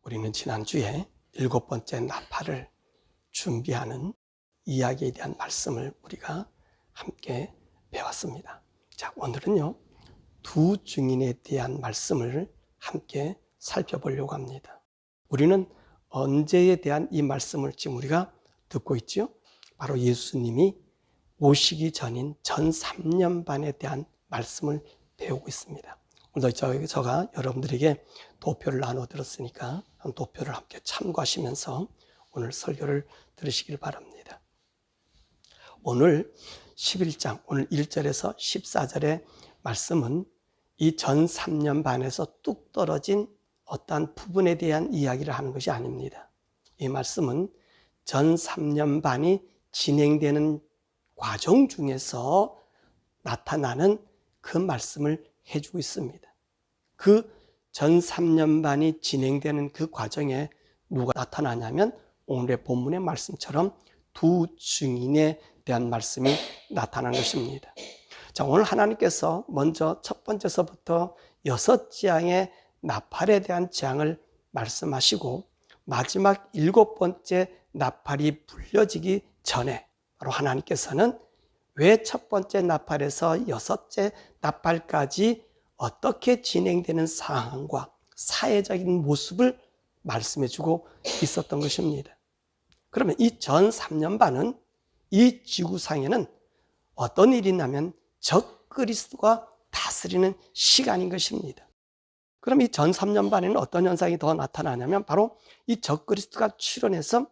우리는 지난주에 7번째 나팔을 준비하는 이야기에 대한 말씀을 우리가 함께 배웠습니다. 자, 오늘은요, 두 증인에 대한 말씀을 함께 살펴보려고 합니다. 우리는 언제에 대한 이 말씀을 지금 우리가 듣고 있죠? 바로 예수님이 오시기 전인 전 3년 반에 대한 말씀을 배우고 있습니다. 오늘도 제가 여러분들에게 도표를 나눠드렸으니까 도표를 함께 참고하시면서 오늘 설교를 들으시길 바랍니다. 오늘 11장, 오늘 1절에서 14절의 말씀은 이 전 3년 반에서 뚝 떨어진 어떠한 부분에 대한 이야기를 하는 것이 아닙니다. 이 말씀은 전 3년 반이 진행되는 과정 중에서 나타나는 그 말씀을 해주고 있습니다. 그 전 3년 반이 진행되는 그 과정에 누가 나타나냐면 오늘의 본문의 말씀처럼 두 증인에 대한 말씀이 나타나는 것입니다. 자, 오늘 하나님께서 먼저 첫 번째서부터 6장의 나팔에 대한 재앙을 말씀하시고 마지막 7번째 나팔이 불려지기 전에 바로 하나님께서는 왜 첫 번째 나팔에서 6째 나팔까지 어떻게 진행되는 상황과 사회적인 모습을 말씀해주고 있었던 것입니다. 그러면 이 전 3년 반은 이 지구상에는 어떤 일이 있냐면 적그리스도가 다스리는 시간인 것입니다. 그럼 이 전 3년 반에는 어떤 현상이 더 나타나냐면 바로 이 적그리스도가 출현해서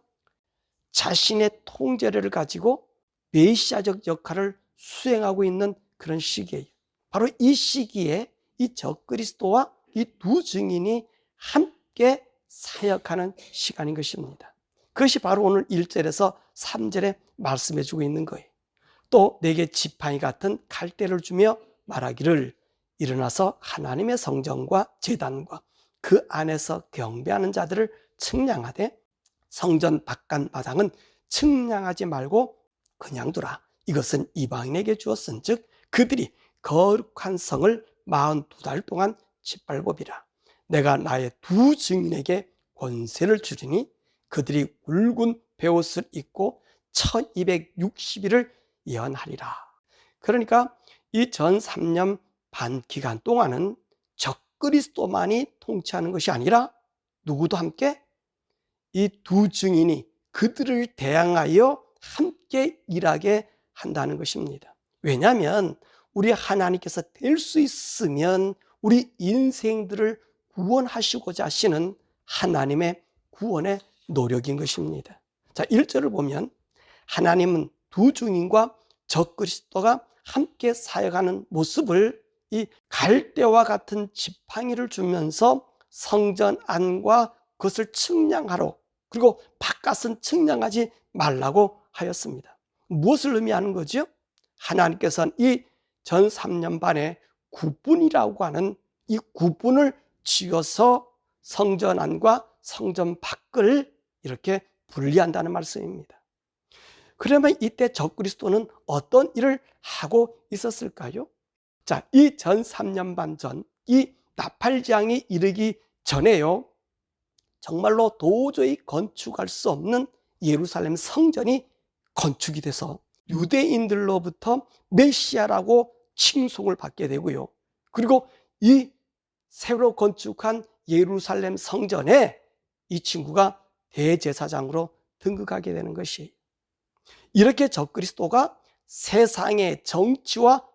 자신의 통제를 가지고 메시아적 역할을 수행하고 있는 그런 시기예요. 바로 이 시기에 이 적그리스도와 이 두 증인이 함께 사역하는 시간인 것입니다. 그것이 바로 오늘 1절에서 3절에 말씀해 주고 있는 거예요. 또 내게 지팡이 같은 칼대를 주며 말하기를 일어나서 하나님의 성전과 제단과 그 안에서 경배하는 자들을 측량하되 성전 바깥마당은 측량하지 말고 그냥 두라. 이것은 이방인에게 주었은즉 그들이 거룩한 성을 42달 동안 짓밟으리라. 내가 나의 두 증인에게 권세를 주리니 그들이 굵은 베옷을 입고 1260일을 예언하리라. 그러니까 이 전 3년 반 기간 동안은 적그리스도만이 통치하는 것이 아니라 누구도 함께 이 두 증인이 그들을 대항하여 함께 일하게 한다는 것입니다. 왜냐하면 우리 하나님께서 될 수 있으면 우리 인생들을 구원하시고자 하시는 하나님의 구원의 노력인 것입니다. 자, 1절을 보면 하나님은 두 증인과 적그리스도가 함께 사역하는 모습을 이 갈대와 같은 지팡이를 주면서 성전 안과 그것을 측량하러 그리고 바깥은 측량하지 말라고 하였습니다. 무엇을 의미하는 거죠? 하나님께서는 이 전 3년 반에 구분이라고 하는 이 구분을 지어서 성전 안과 성전 밖을 이렇게 분리한다는 말씀입니다. 그러면 이때 적그리스도는 어떤 일을 하고 있었을까요? 자, 이 전 3년 반 전, 이 나팔장이 이르기 전에요, 정말로 도저히 건축할 수 없는 예루살렘 성전이 건축이 돼서 유대인들로부터 메시아라고 칭송을 받게 되고요. 그리고 이 새로 건축한 예루살렘 성전에 이 친구가 대제사장으로 등극하게 되는 것이, 이렇게 적그리스도가 세상의 정치와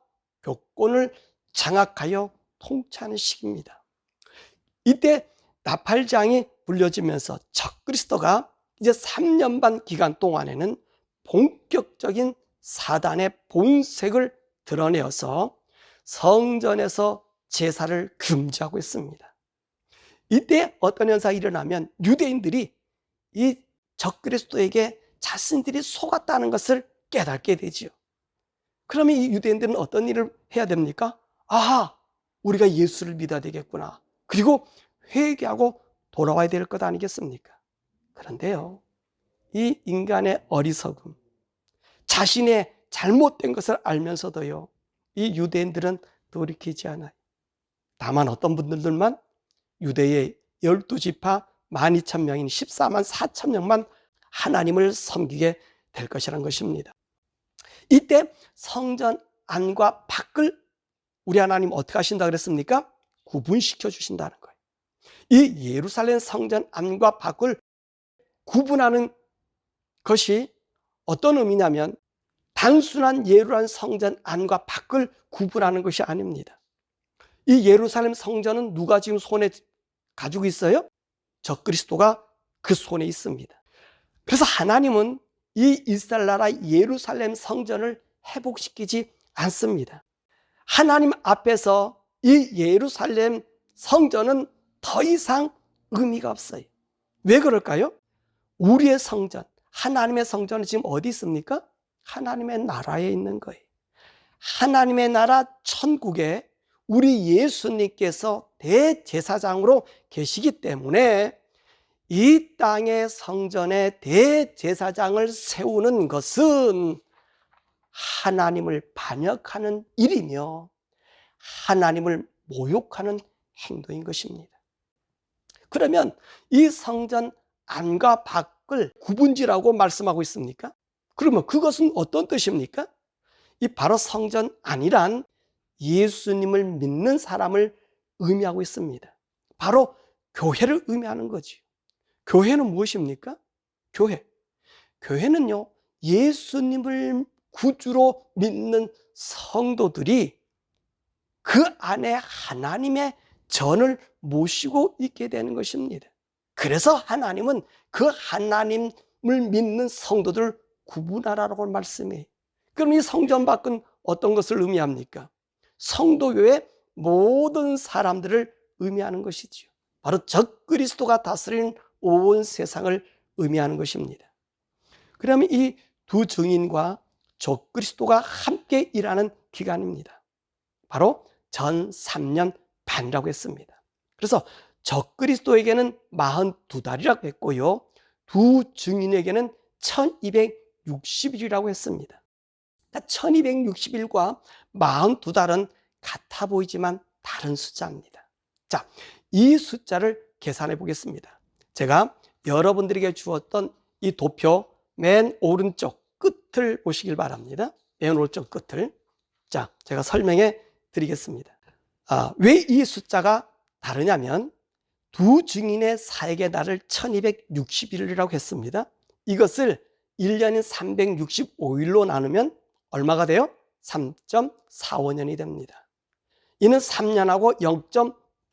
교권을 장악하여 통치하는 시기입니다. 이때 나팔장이 불려지면서 적그리스도가 이제 3년 반 기간 동안에는 본격적인 사단의 본색을 드러내어서 성전에서 제사를 금지하고 있습니다. 이때 어떤 현상이 일어나면 유대인들이 이 적그리스도에게 자신들이 속았다는 것을 깨닫게 되지요. 그러면 이 유대인들은 어떤 일을 해야 됩니까? 아하, 우리가 예수를 믿어야 되겠구나. 그리고 회개하고 돌아와야 될 것 아니겠습니까? 그런데요, 이 인간의 어리석음, 자신의 잘못된 것을 알면서도요, 이 유대인들은 돌이키지 않아요. 다만 어떤 분들만 유대의 12지파 12,000명인 14만 4천 명만 하나님을 섬기게 될 것이라는 것입니다. 이때 성전 안과 밖을 우리 하나님 어떻게 하신다 그랬습니까? 구분시켜 주신다는 거예요. 이 예루살렘 성전 안과 밖을 구분하는 것이 어떤 의미냐면 단순한 예루살렘 성전 안과 밖을 구분하는 것이 아닙니다. 이 예루살렘 성전은 누가 지금 손에 가지고 있어요? 적그리스도가 그 손에 있습니다. 그래서 하나님은 이 이스라엘 나라 예루살렘 성전을 회복시키지 않습니다. 하나님 앞에서 이 예루살렘 성전은 더 이상 의미가 없어요. 왜 그럴까요? 우리의 성전, 하나님의 성전은 지금 어디 있습니까? 하나님의 나라에 있는 거예요. 하나님의 나라 천국에 우리 예수님께서 대제사장으로 계시기 때문에 이 땅의 성전에 대제사장을 세우는 것은 하나님을 반역하는 일이며 하나님을 모욕하는 행동인 것입니다. 그러면 이 성전 안과 밖을 구분지라고 말씀하고 있습니까? 그러면 그것은 어떤 뜻입니까? 이 바로 성전 안이란 예수님을 믿는 사람을 의미하고 있습니다. 바로 교회를 의미하는 거죠. 교회는 무엇입니까? 교회는요, 예수님을 구주로 믿는 성도들이 그 안에 하나님의 전을 모시고 있게 되는 것입니다. 그래서 하나님은 그 하나님을 믿는 성도들을 구분하라고 말씀해요. 그럼 이 성전 밖은 어떤 것을 의미합니까? 성도교회 모든 사람들을 의미하는 것이죠. 바로 적그리스도가 다스리는 온 세상을 의미하는 것입니다. 그러면 이 두 증인과 적그리스도가 함께 일하는 기간입니다. 바로 전 3년 반이라고 했습니다. 그래서 적그리스도에게는 42달이라고 했고요, 두 증인에게는 1260일이라고 했습니다. 1260일과 42달은 같아 보이지만 다른 숫자입니다. 자, 이 숫자를 계산해 보겠습니다. 제가 여러분들에게 주었던 이 도표 맨 오른쪽 끝을 보시길 바랍니다. 맨 오른쪽 끝을. 자, 제가 설명해 드리겠습니다. 왜 이 숫자가 다르냐면 두 증인의 사역의 날을 1260일이라고 했습니다. 이것을 1년인 365일로 나누면 얼마가 돼요? 3.45년이 됩니다. 이는 3년하고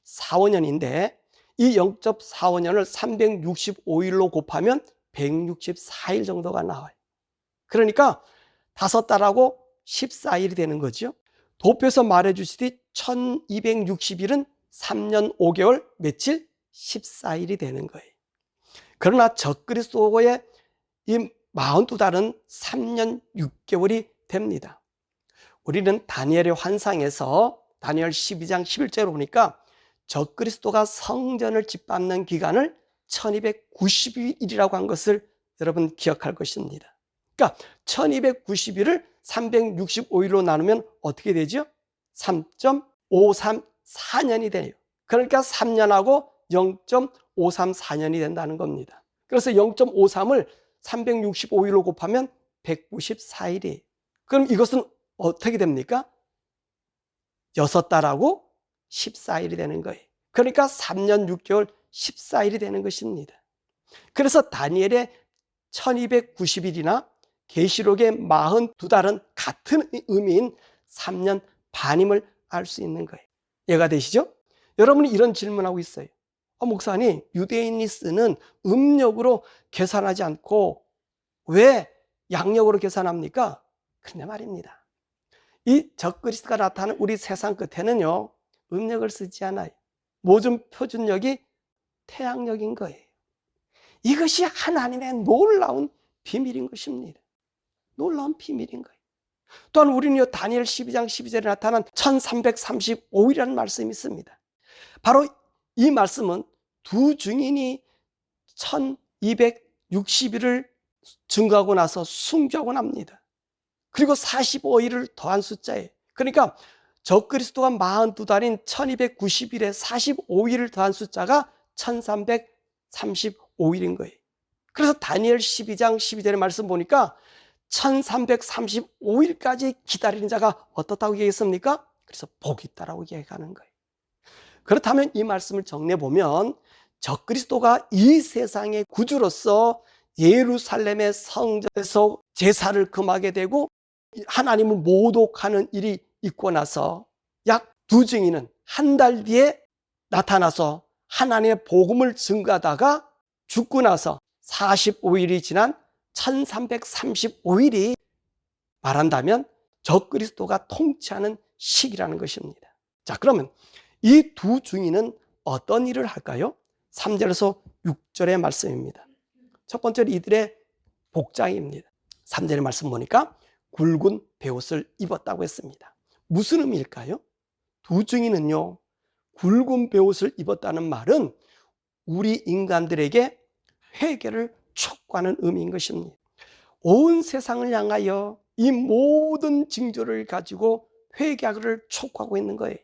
0.45년인데 이 0.45년을 365일로 곱하면 164일 정도가 나와요. 그러니까 5달하고 14일이 되는 거죠. 도표에서 말해주시듯이 1260일은 3년 5개월 며칠? 14일이 되는 거예요. 그러나 적그리스도의 이 42달은 3년 6개월이 됩니다. 우리는 다니엘의 환상에서 다니엘 12장 11절로 보니까 적그리스도가 성전을 짓밟는 기간을 1290일이라고 한 것을 여러분 기억할 것입니다. 그러니까 1290일을 365일로 나누면 어떻게 되죠? 3.534년이 돼요. 그러니까 3년하고 0.534년이 된다는 겁니다. 그래서 0.53을 365일로 곱하면 194일이에요. 그럼 이것은 어떻게 됩니까? 6달하고 14일이 되는 거예요. 그러니까 3년 6개월 14일이 되는 것입니다. 그래서 다니엘의 1290일이나 계시록의 42달은 같은 의미인 3년 반임을 알 수 있는 거예요. 이해가 되시죠? 여러분이 이런 질문하고 있어요. 목사님, 유대인이 쓰는 음력으로 계산하지 않고 왜 양력으로 계산합니까? 그런데 말입니다. 이 적그리스도가 나타나는 우리 세상 끝에는요, 음력을 쓰지 않아요. 모든 표준력이 태양력인 거예요. 이것이 하나님의 놀라운 비밀인 것입니다. 놀라운 비밀인 거예요. 또한 우리는 다니엘 12장 12절에 나타난 1335일이라는 말씀이 있습니다. 바로 이 말씀은 두 증인이 1260일을 증거하고 나서 순교하고 납니다. 그리고 45일을 더한 숫자예요. 그러니까 적그리스도가 42달인 1290일에 45일을 더한 숫자가 1335일인 거예요. 그래서 다니엘 12장 12절의 말씀 보니까 1335일까지 기다리는 자가 어떻다고 얘기했습니까? 그래서 복이 있다라고 얘기하는 거예요. 그렇다면 이 말씀을 정리해보면 적그리스도가 이 세상의 구주로서 예루살렘의 성전에서 제사를 금하게 되고 하나님을 모독하는 일이 있고 나서 약 두 증인은 한 달 뒤에 나타나서 하나님의 복음을 증거하다가 죽고 나서 45일이 지난 1335일이 말한다면 적그리스도가 통치하는 시기라는 것입니다. 자, 그러면 이 두 증인은 어떤 일을 할까요? 3절에서 6절의 말씀입니다. 첫 번째는 이들의 복장입니다. 3절의 말씀 보니까 굵은 베옷을 입었다고 했습니다. 무슨 의미일까요? 두 증인은요, 굵은 베옷을 입었다는 말은 우리 인간들에게 회개를 촉구하는 의미인 것입니다. 온 세상을 향하여 이 모든 징조를 가지고 회개하기를 촉구하고 있는 거예요.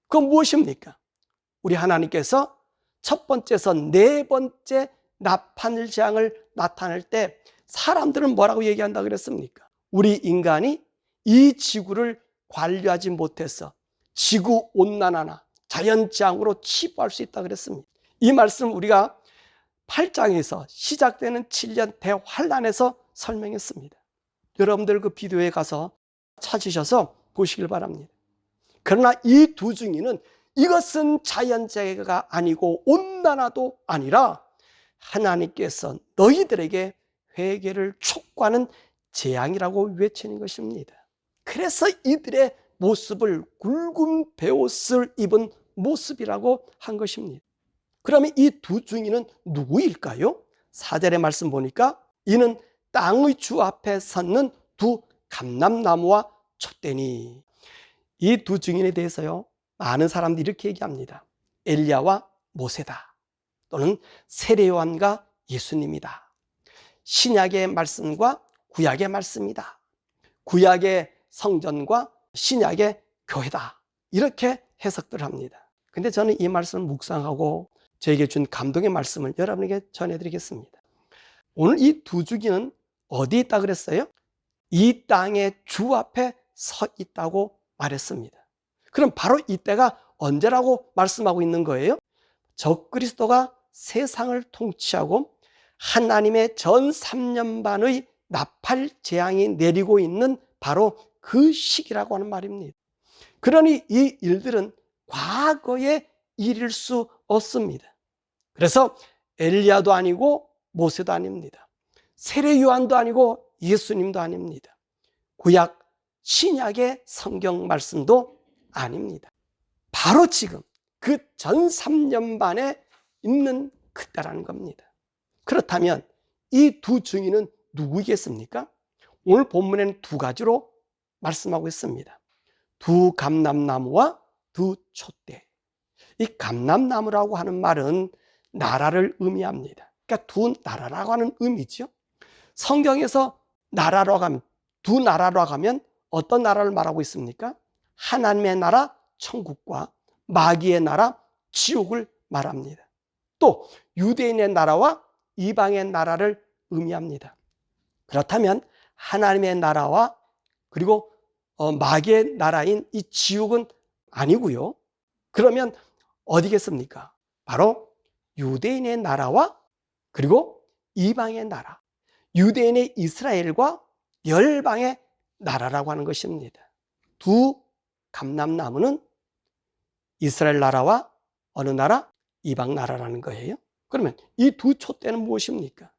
그건 무엇입니까? 우리 하나님께서 첫 번째에서 네 번째 나팔 재앙을 나타낼 때 사람들은 뭐라고 얘기한다 그랬습니까? 우리 인간이 이 지구를 관리하지 못해서 지구온난화나 자연재앙으로 치부할 수 있다 그랬습니다. 이 말씀 우리가 8장에서 시작되는 7년 대환란에서 설명했습니다. 여러분들 그 비디오에 가서 찾으셔서 보시길 바랍니다. 그러나 이 두 증인은 이것은 자연재해가 아니고 온난화도 아니라 하나님께서 너희들에게 회개를 촉구하는 재앙이라고 외치는 것입니다. 그래서 이들의 모습을 굵은 베옷을 입은 모습이라고 한 것입니다. 그러면 이 두 증인은 누구일까요? 4절의 말씀 보니까 이는 땅의 주 앞에 섰는 두 감람나무와 촛대니. 이 두 증인에 대해서요, 많은 사람들이 이렇게 얘기합니다. 엘리야와 모세다, 또는 세례 요한과 예수님이다. 신약의 말씀과 구약의 말씀이다. 구약의 성전과 신약의 교회다. 이렇게 해석들 합니다. 근데 저는 이 말씀을 묵상하고 저에게 준 감동의 말씀을 여러분에게 전해드리겠습니다. 오늘 이 두 증인은 어디에 있다 그랬어요? 이 땅의 주 앞에 서 있다고 말했습니다. 그럼 바로 이때가 언제라고 말씀하고 있는 거예요? 적그리스도가 세상을 통치하고 하나님의 전 3년 반의 나팔 재앙이 내리고 있는 바로 그 시기라고 하는 말입니다. 그러니 이 일들은 과거의 일일 수 없습니다. 그래서 엘리야도 아니고 모세도 아닙니다. 세례 요한도 아니고 예수님도 아닙니다. 구약 신약의 성경 말씀도 아닙니다. 바로 지금 그 전 3년 반에 있는 그때라는 겁니다. 그렇다면 이 두 증인은 누구겠습니까? 오늘 본문에는 두 가지로 말씀하고 있습니다. 두 감람나무와 두 촛대. 이 감람나무라고 하는 말은 나라를 의미합니다. 그러니까 두 나라라고 하는 의미죠. 성경에서 나라라고 하면, 두 나라라고 하면 어떤 나라를 말하고 있습니까? 하나님의 나라 천국과 마귀의 나라 지옥을 말합니다. 또 유대인의 나라와 이방의 나라를 의미합니다. 그렇다면 하나님의 나라와 그리고 마귀의 나라인 이 지옥은 아니고요. 그러면 어디겠습니까? 바로 유대인의 나라와 그리고 이방의 나라, 유대인의 이스라엘과 열방의 나라라고 하는 것입니다. 두 감람나무는 이스라엘 나라와 어느 나라? 이방 나라라는 거예요. 그러면 이 두 촛대는 무엇입니까?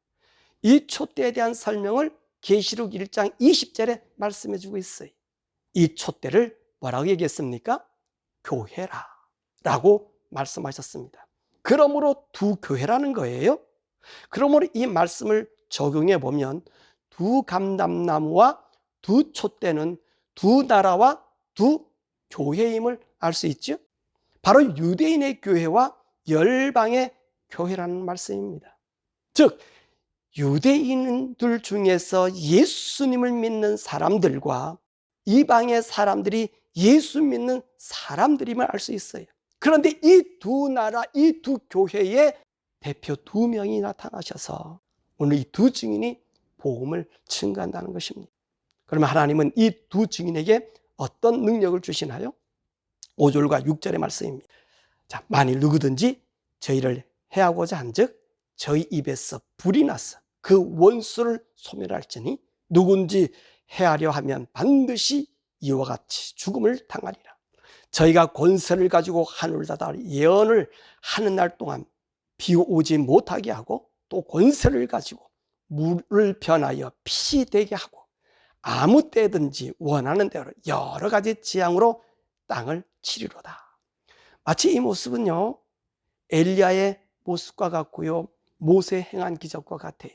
이 촛대에 대한 설명을 계시록 1장 20절에 말씀해 주고 있어요. 이 촛대를 뭐라고 얘기했습니까? 교회라 라고 말씀하셨습니다. 그러므로 두 교회라는 거예요. 그러므로 이 말씀을 적용해 보면 두 감람나무와 두 촛대는 두 나라와 두 교회임을 알 수 있죠. 바로 유대인의 교회와 열방의 교회라는 말씀입니다. 즉 유대인들 중에서 예수님을 믿는 사람들과 이방의 사람들이 예수 믿는 사람들임을 알 수 있어요. 그런데 이 두 나라, 이 두 교회의 대표 두 명이 나타나셔서 오늘 이 두 증인이 복음을 증거한다는 것입니다. 그러면 하나님은 이 두 증인에게 어떤 능력을 주시나요? 5절과 6절의 말씀입니다. 자, 만일 누구든지 저희를 해하고자 한즉 저희 입에서 불이 나서 그 원수를 소멸할지니 누군지 해하려 하면 반드시 이와 같이 죽음을 당하리라. 저희가 권세를 가지고 하늘을 닫아 예언을 하는 날 동안 비 오지 못하게 하고 또 권세를 가지고 물을 변하여 피 되게 하고 아무 때든지 원하는 대로 여러 가지 재앙으로 땅을 치리로다. 마치 이 모습은요, 엘리야의 모습과 같고요, 모세 행한 기적과 같아요.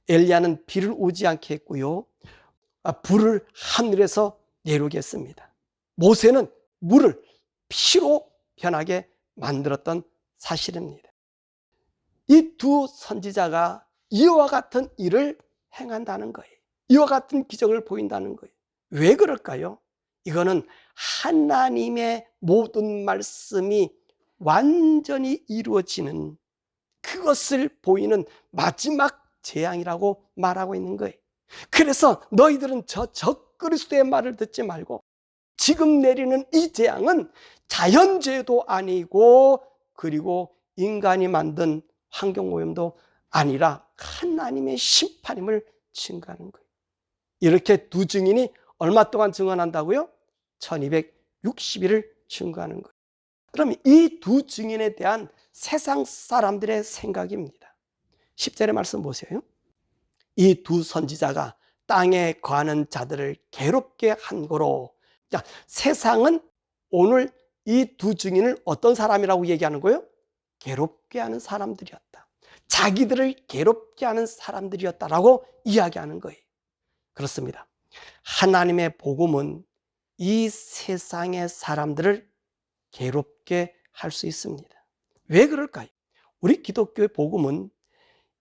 엘리야는 비를 오지 않게 했고요, 불을 하늘에서 내려오게 했습니다. 모세는 물을 피로 변하게 만들었던 사실입니다. 이 두 선지자가 이와 같은 일을 행한다는 거예요. 이와 같은 기적을 보인다는 거예요. 왜 그럴까요? 이거는 하나님의 모든 말씀이 완전히 이루어지는 그것을 보이는 마지막 재앙이라고 말하고 있는 거예요. 그래서 너희들은 저 적그리스도의 말을 듣지 말고 지금 내리는 이 재앙은 자연재해도 아니고 그리고 인간이 만든 환경오염도 아니라 하나님의 심판임을 증거하는 거예요. 이렇게 두 증인이 얼마 동안 증언한다고요? 1260일을 증거하는 거예요. 그럼 이 두 증인에 대한 세상 사람들의 생각입니다. 10절의 말씀 보세요. 이 두 선지자가 땅에 거하는 자들을 괴롭게 한 거로. 자, 세상은 오늘 이 두 증인을 어떤 사람이라고 얘기하는 거예요? 괴롭게 하는 사람들이었다. 자기들을 괴롭게 하는 사람들이었다라고 이야기하는 거예요. 그렇습니다. 하나님의 복음은 이 세상의 사람들을 괴롭게 할 수 있습니다. 왜 그럴까요? 우리 기독교의 복음은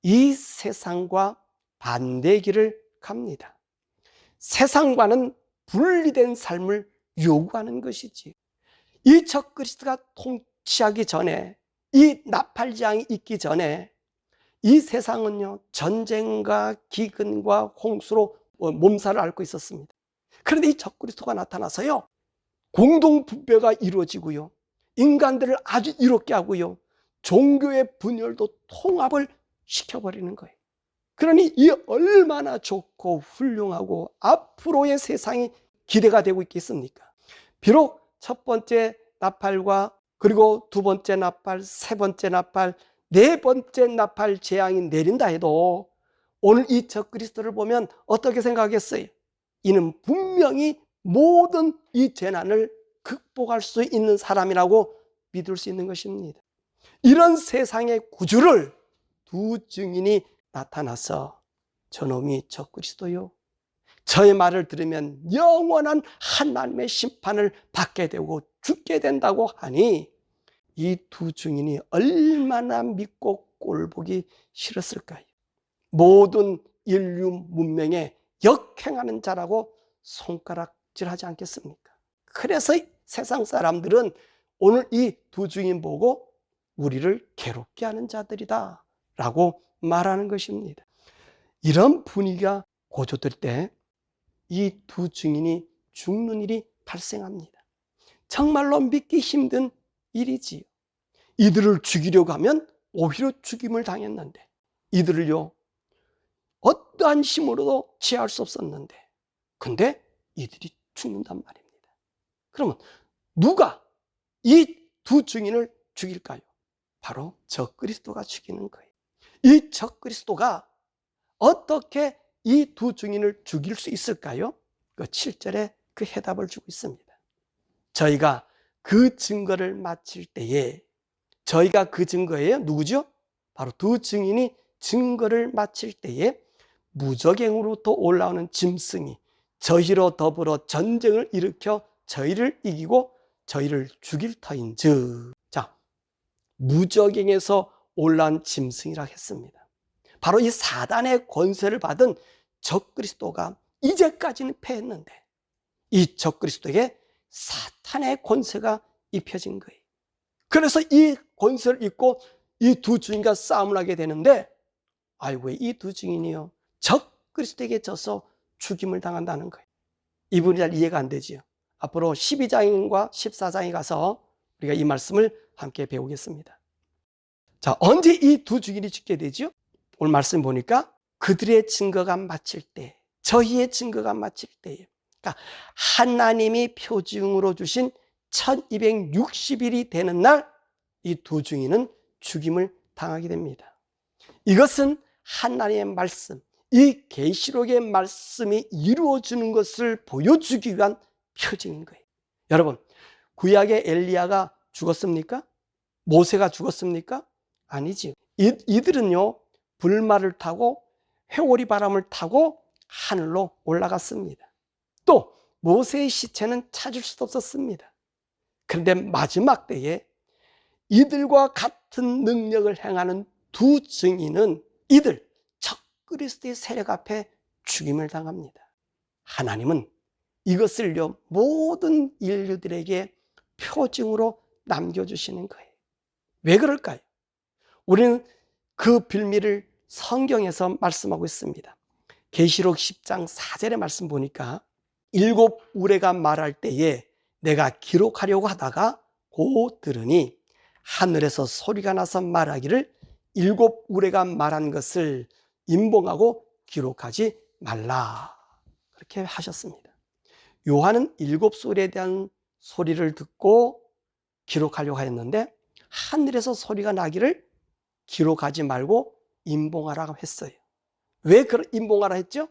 이 세상과 반대의 길을 갑니다. 세상과는 분리된 삶을 요구하는 것이지. 이 적그리스도가 통치하기 전에, 이 나팔장이 있기 전에 이 세상은요, 전쟁과 기근과 홍수로 몸살을 앓고 있었습니다. 그런데 이 적그리스도가 나타나서요, 공동분배가 이루어지고요, 인간들을 아주 이롭게 하고요, 종교의 분열도 통합을 시켜버리는 거예요. 그러니 이 얼마나 좋고 훌륭하고 앞으로의 세상이 기대가 되고 있겠습니까? 비록 첫 번째 나팔과 그리고 두 번째 나팔, 세 번째 나팔, 네 번째 나팔 재앙이 내린다 해도 오늘 이 적그리스도를 보면 어떻게 생각했어요? 이는 분명히 모든 이 재난을 극복할 수 있는 사람이라고 믿을 수 있는 것입니다. 이런 세상의 구주를 두 증인이 나타나서 저놈이 적그리스도요, 저의 말을 들으면 영원한 하나님의 심판을 받게 되고 죽게 된다고 하니 이 두 증인이 얼마나 믿고 꼴보기 싫었을까요? 모든 인류 문명에 역행하는 자라고 손가락질하지 않겠습니까? 그래서 세상 사람들은 오늘 이 두 증인 보고 우리를 괴롭게 하는 자들이다 라고 말하는 것입니다. 이런 분위기가 고조될 때 이 두 증인이 죽는 일이 발생합니다. 정말로 믿기 힘든 일이지요. 이들을 죽이려고 하면 오히려 죽임을 당했는데, 이들을요, 어떠한 힘으로도 제할 수 없었는데, 근데 이들이 죽는단 말입니다. 그러면 누가 이 두 증인을 죽일까요? 바로 적그리스도가 죽이는 거예요. 이 적그리스도가 어떻게 이 두 증인을 죽일 수 있을까요? 그 7절에 그 해답을 주고 있습니다. 저희가 그 증거를 마칠 때에, 저희가 그 증거예요. 누구죠? 바로 두 증인이 증거를 마칠 때에 무적행으로부터 올라오는 짐승이 저희로 더불어 전쟁을 일으켜 저희를 이기고 저희를 죽일 터인즉. 자, 무적행에서 올라온 짐승이라 했습니다. 바로 이 사단의 권세를 받은 적그리스도가 이제까지는 패했는데 이 적그리스도에게 사탄의 권세가 입혀진 거예요. 그래서 이 권세를 입고 이 두 증인과 싸움을 하게 되는데, 아이고, 이 두 증인이요, 적 그리스도에게 져서 죽임을 당한다는 거예요. 이분이 잘 이해가 안 되지요. 앞으로 12장과 14장에 가서 우리가 이 말씀을 함께 배우겠습니다. 자, 언제 이 두 증인이 죽게 되죠? 오늘 말씀 보니까 그들의 증거가 마칠 때, 저희의 증거가 마칠 때예요. 그러니까 하나님이 표징으로 주신 1260일이 되는 날, 이 두 증인은 죽임을 당하게 됩니다. 이것은 하나님의 말씀, 이 계시록의 말씀이 이루어지는 것을 보여주기 위한 표징인 거예요. 여러분, 구약의 엘리야가 죽었습니까? 모세가 죽었습니까? 아니지. 이들은요, 불말을 타고 회오리 바람을 타고 하늘로 올라갔습니다. 또 모세의 시체는 찾을 수도 없었습니다. 그런데 마지막 때에 이들과 같은 능력을 행하는 두 증인은 이들 적그리스도의 세력 앞에 죽임을 당합니다. 하나님은 이것을요, 모든 인류들에게 표징으로 남겨주시는 거예요. 왜 그럴까요? 우리는 그 빌미를 성경에서 말씀하고 있습니다. 계시록 10장 4절의 말씀 보니까 7 우레가 말할 때에 내가 기록하려고 하다가 곧 들으니 하늘에서 소리가 나서 말하기를 7 우레가 말한 것을 임봉하고 기록하지 말라. 그렇게 하셨습니다. 요한은 7 소리에 대한 소리를 듣고 기록하려고 하였는데 하늘에서 소리가 나기를 기록하지 말고 임봉하라고 했어요. 왜 임봉하라 했죠?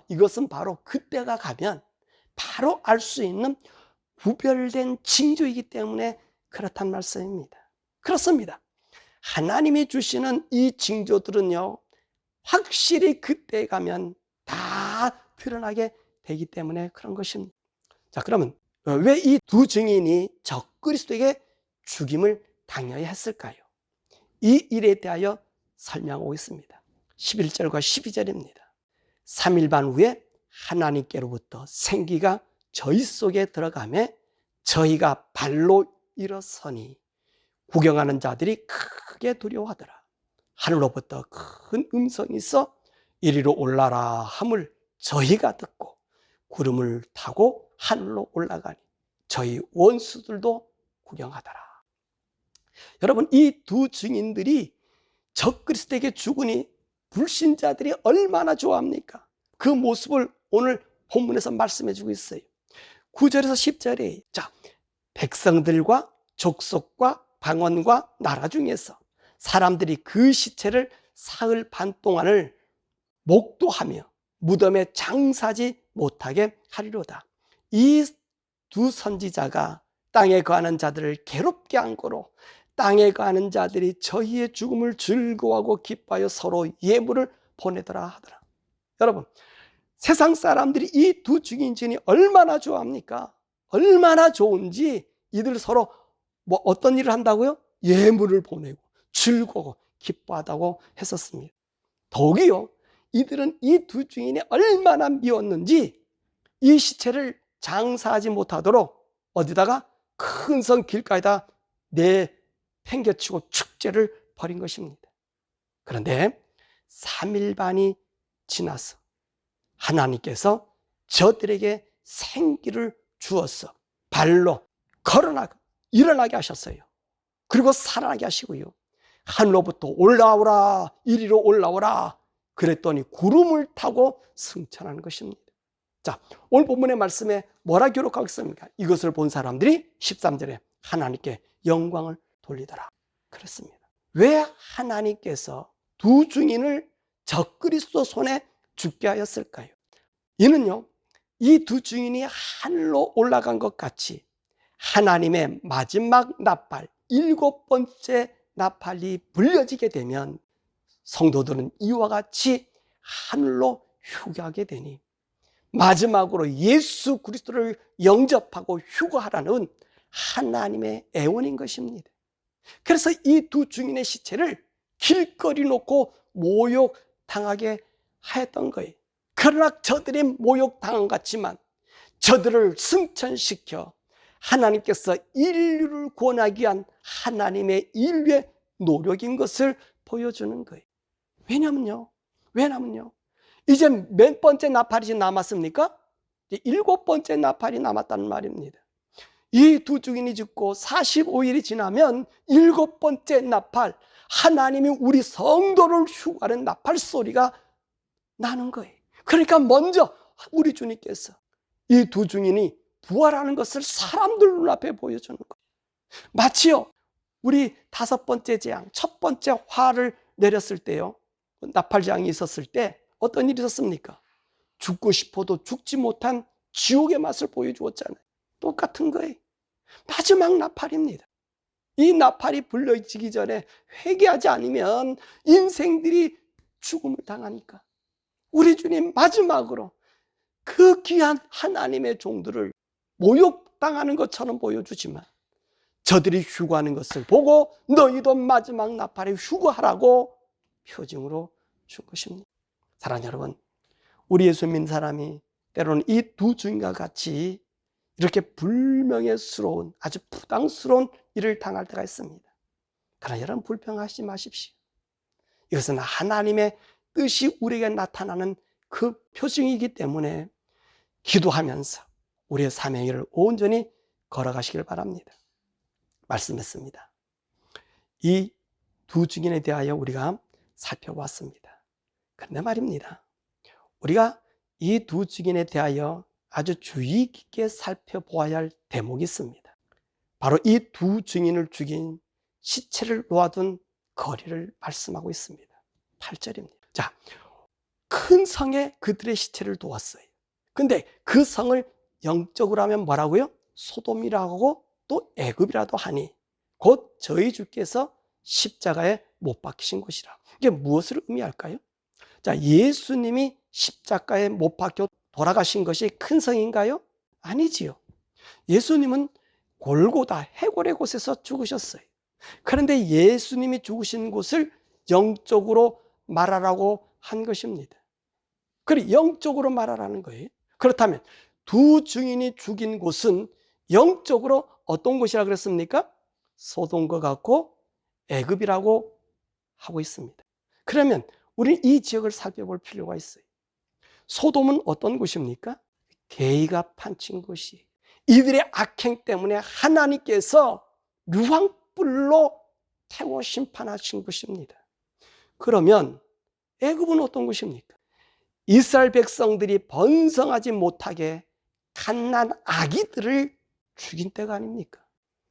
이것은 바로 그때가 가면 바로 알 수 있는 구별된 징조이기 때문에 그렇단 말씀입니다. 그렇습니다. 하나님이 주시는 이 징조들은요, 확실히 그때 가면 다 드러나게 되기 때문에 그런 것입니다. 자, 그러면 왜 이 두 증인이 적그리스도에게 죽임을 당해야 했을까요? 이 일에 대하여 설명하고 있습니다. 11절과 12절입니다. 3일 반 후에 하나님께로부터 생기가 저희 속에 들어가매 저희가 발로 일어서니 구경하는 자들이 크게 두려워하더라. 하늘로부터 큰 음성이 있어 이리로 올라라 함을 저희가 듣고 구름을 타고 하늘로 올라가니 저희 원수들도 구경하더라. 여러분, 이 두 증인들이 적그리스도에게 죽으니 불신자들이 얼마나 좋아합니까? 그 모습을 오늘 본문에서 말씀해 주고 있어요. 9절에서 10절에 자, 백성들과 족속과 방언과 나라 중에서 사람들이 그 시체를 사흘 반 동안을 목도하며 무덤에 장사지 못하게 하리로다. 이 두 선지자가 땅에 거하는 자들을 괴롭게 한 거로 땅에 거하는 자들이 저희의 죽음을 즐거워하고 기뻐하여 서로 예물을 보내더라 하더라. 여러분, 세상 사람들이 이 두 증인진이 얼마나 좋아합니까? 얼마나 좋은지 이들 서로 어떤 일을 한다고요? 예물을 보내고 즐거워 기뻐하다고 했었습니다. 더욱이요, 이들은 이 두 증인이 얼마나 미웠는지 이 시체를 장사하지 못하도록 어디다가 큰 성 길가에다 내팽개치고 축제를 벌인 것입니다. 그런데 3일 반이 지나서 하나님께서 저들에게 생기를 주어서 발로 걸어나가 일어나게 하셨어요. 그리고 살아나게 하시고요, 하늘로부터 올라오라, 이리로 올라오라 그랬더니 구름을 타고 승천하는 것입니다. 자, 오늘 본문의 말씀에 뭐라 기록하고 있습니까? 이것을 본 사람들이 13절에 하나님께 영광을 돌리더라 그랬습니다. 왜 하나님께서 두 증인을 적그리스도 손에 죽게 하였을까요? 이는요, 이 두 증인이 하늘로 올라간 것 같이 하나님의 마지막 나팔, 7번째 나팔이 불려지게 되면 성도들은 이와 같이 하늘로 휴가하게 되니 마지막으로 예수 그리스도를 영접하고 휴거하라는 하나님의 애원인 것입니다. 그래서 이 두 증인의 시체를 길거리 놓고 모욕당하게 하였던 거예요. 그러나 저들이 모욕당한 것 같지만 저들을 승천시켜 하나님께서 인류를 구원하기 위한 하나님의 인류의 노력인 것을 보여주는 거예요. 왜냐면요. 이제 몇 번째 나팔이 남았습니까? 이제 7번째 나팔이 남았다는 말입니다. 이 두 증인이 죽고 45일이 지나면 7번째 나팔, 하나님이 우리 성도를 휴가하는 나팔 소리가 나는 거예요. 그러니까 먼저 우리 주님께서 이 두 증인이 부활하는 것을 사람들 눈앞에 보여주는 거예요. 마치요, 우리 5번째 재앙, 첫 번째 화를 내렸을 때요, 나팔재앙이 있었을 때 어떤 일이 있었습니까? 죽고 싶어도 죽지 못한 지옥의 맛을 보여주었잖아요. 똑같은 거예요. 마지막 나팔입니다. 이 나팔이 불려지기 전에 회개하지 않으면 인생들이 죽음을 당하니까 우리 주님 마지막으로 그 귀한 하나님의 종들을 모욕당하는 것처럼 보여주지만 저들이 휴거하는 것을 보고 너희도 마지막 나팔에 휴거하라고 표징으로 준 것입니다. 사랑하는 여러분, 우리 예수 믿는 사람이 때로는 이 두 증인과 같이 이렇게 불명예스러운, 아주 부당스러운 일을 당할 때가 있습니다. 그러나 여러분, 불평하지 마십시오. 이것은 하나님의 뜻이 우리에게 나타나는 그 표징이기 때문에 기도하면서 우리의 사명의 길을 온전히 걸어가시길 바랍니다. 말씀했습니다. 이 두 증인에 대하여 우리가 살펴보았습니다. 그런데 말입니다, 우리가 이 두 증인에 대하여 아주 주의 깊게 살펴보아야 할 대목이 있습니다. 바로 이 두 증인을 죽인 시체를 놓아둔 거리를 말씀하고 있습니다. 8절입니다. 자, 큰 성에 그들의 시체를 두었어요. 근데 그 성을 영적으로 하면 뭐라고요? 소돔이라고 하고 또 애굽이라도 하니 곧 저희 주께서 십자가에 못 박히신 곳이라. 이게 무엇을 의미할까요? 자, 예수님이 십자가에 못 박혀 돌아가신 것이 큰 성인가요? 아니지요. 예수님은 골고다 해골의 곳에서 죽으셨어요. 그런데 예수님이 죽으신 곳을 영적으로 말하라고 한 것입니다. 그래, 영적으로 말하라는 거예요. 그렇다면 두 증인이 죽인 곳은 영적으로 어떤 곳이라 그랬습니까? 소돔과 같고 애굽이라고 하고 있습니다. 그러면 우리는 이 지역을 살펴볼 필요가 있어요. 소돔은 어떤 곳입니까? 개의가 판친 곳이, 이들의 악행 때문에 하나님께서 유황불로 태워 심판하신 곳입니다. 그러면 애굽은 어떤 곳입니까? 이스라엘 백성들이 번성하지 못하게 갓난 아기들을 죽인 때가 아닙니까?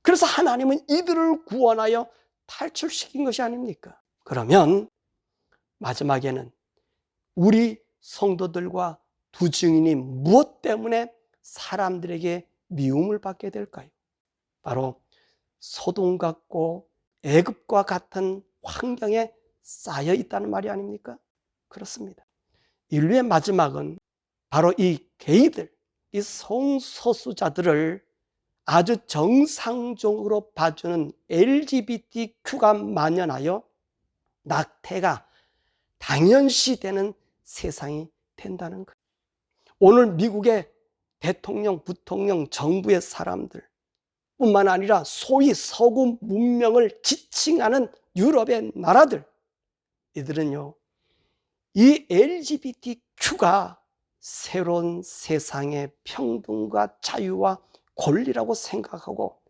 그래서 하나님은 이들을 구원하여 탈출시킨 것이 아닙니까? 그러면 마지막에는 우리 성도들과 두 증인이 무엇 때문에 사람들에게 미움을 받게 될까요? 바로 소돔 같고 애굽과 같은 환경에 쌓여 있다는 말이 아닙니까? 그렇습니다. 인류의 마지막은 바로 이 게이들, 이 성소수자들을 아주 정상적으로 봐주는 LGBTQ가 만연하여 낙태가 당연시되는 세상이 된다는 거예요. 오늘 미국의 대통령, 부통령, 정부의 사람들 뿐만 아니라 소위 서구 문명을 지칭하는 유럽의 나라들, 이들은요, 이 LGBTQ가 새로운 세상의 평등과 자유와 권리라고 생각하고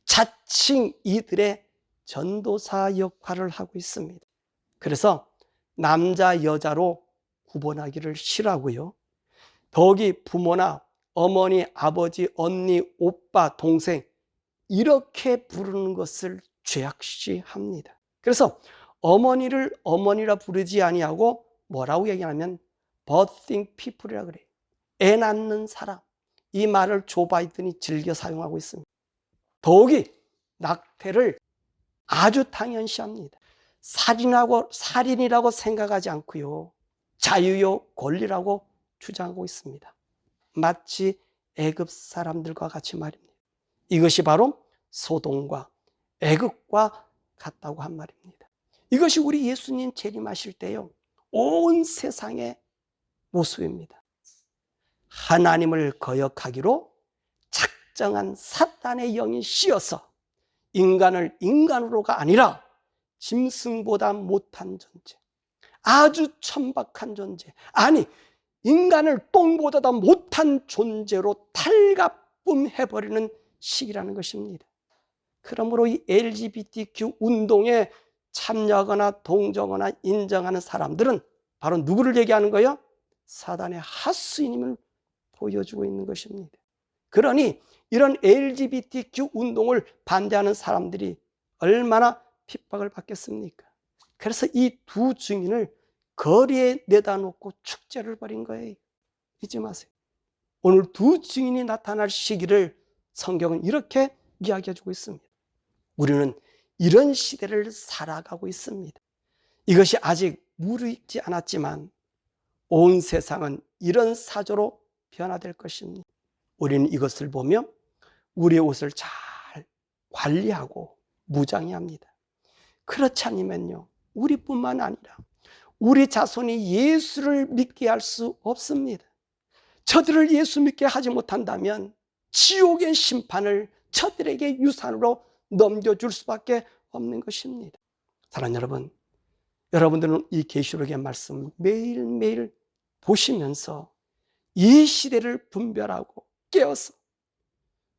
자칭 이들의 전도사 역할을 하고 있습니다. 그래서 남자, 여자로 구분하기를 싫어하고요, 더욱이 부모나 어머니, 아버지, 언니, 오빠, 동생 이렇게 부르는 것을 죄악시합니다. 그래서 어머니를 어머니라 부르지 아니하고 뭐라고 얘기하냐면 birthing people이라고 그래요. 애 낳는 사람, 이 말을 조 바이든이 즐겨 사용하고 있습니다. 더욱이 낙태를 아주 당연시합니다. 살인이라고 생각하지 않고요, 자유요 권리라고 주장하고 있습니다. 마치 애굽 사람들과 같이 말입니다. 이것이 바로 소돔과 애굽과 같다고 한 말입니다. 이것이 우리 예수님 재림하실 때요, 온 세상의 모습입니다. 하나님을 거역하기로 작정한 사탄의 영이 씌어서 인간을 인간으로가 아니라 짐승보다 못한 존재, 아주 천박한 존재, 아니 인간을 똥보다 못한 존재로 탈가쁨해버리는 시기라는 것입니다. 그러므로 이 LGBTQ 운동에 참여하거나 동정하거나 인정하는 사람들은 바로 누구를 얘기하는 거예요? 사단의 하수인임을 보여주고 있는 것입니다. 그러니 이런 LGBTQ 운동을 반대하는 사람들이 얼마나 핍박을 받겠습니까? 그래서 이 두 증인을 거리에 내다 놓고 축제를 벌인 거예요. 잊지 마세요. 오늘 두 증인이 나타날 시기를 성경은 이렇게 이야기해 주고 있습니다. 우리는 이런 시대를 살아가고 있습니다. 이것이 아직 무르익지 않았지만 온 세상은 이런 사조로 변화될 것입니다. 우리는 이것을 보며 우리의 옷을 잘 관리하고 무장해야 합니다. 그렇지 않으면요, 우리뿐만 아니라 우리 자손이 예수를 믿게 할 수 없습니다. 저들을 예수 믿게 하지 못한다면 지옥의 심판을 저들에게 유산으로 넘겨줄 수밖에 없는 것입니다. 사랑하는 여러분, 여러분들은 이 계시록의 말씀 매일매일 보시면서 이 시대를 분별하고 깨어서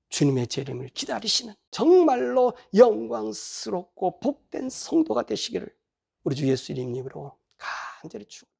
주님의 재림을 기다리시는 정말로 영광스럽고 복된 성도가 되시기를 우리 주 예수 이름으로 간절히 축원합니다.